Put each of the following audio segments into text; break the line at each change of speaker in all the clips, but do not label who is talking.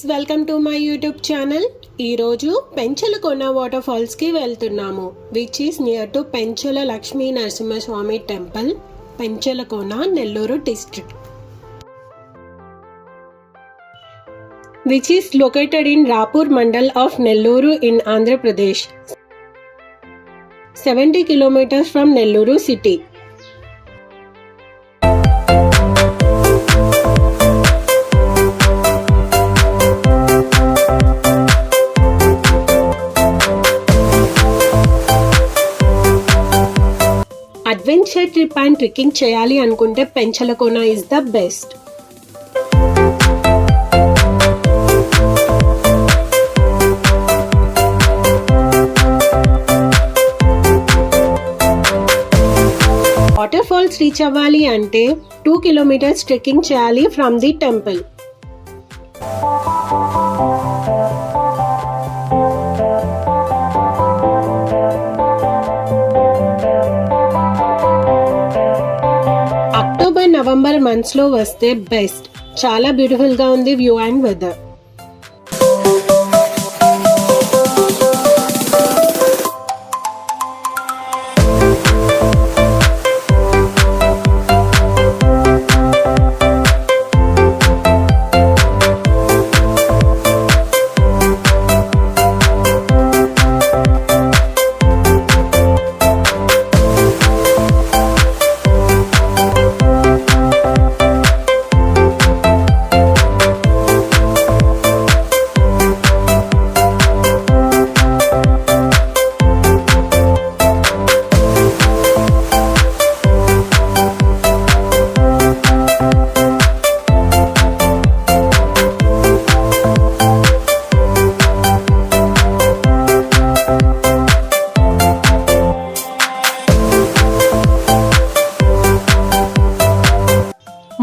Welcome to my YouTube channel. ఈరోజు Penchalakona water falls కి వెళ్తున్నాము, which is near to Penchala Lakshmi Narasimhaswamy temple, Penchalakona, Nellore district, which is located in Rapur Mandal of Nellore in Andhra Pradesh, 70 kilometers from Nellore city. Adventure trip and trekking చేయాలి అనుకుంటే Penchalakona is the best. Waterfalls reach అవ్వాలి అంటే 2 kilometers trekking చేయాలి from the temple. November months లో వస్తే best. చాలా beautiful గా ఉంది వ్యూ అండ్ వెదర్.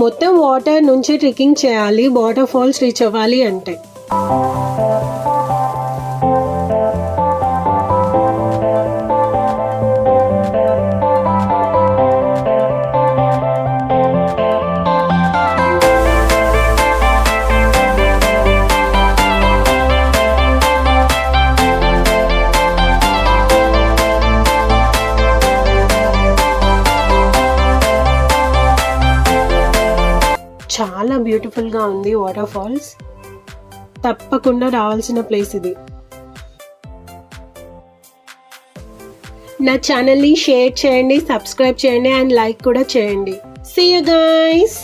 మొత్తం వాటర్ నుంచి ట్రెక్కింగ్ చేయాలి వాటర్ ఫాల్స్ రీచ్ అవ్వాలి అంటే. చాలా బ్యూటిఫుల్ గా ఉంది వాటర్ ఫాల్స్. తప్పకుండా రావాల్సిన ప్లేస్ ఇది. నా ఛానల్ ని షేర్ చేయండి, సబ్స్క్రైబ్ చేయండి అండ్ లైక్ కూడా చేయండి. See you guys.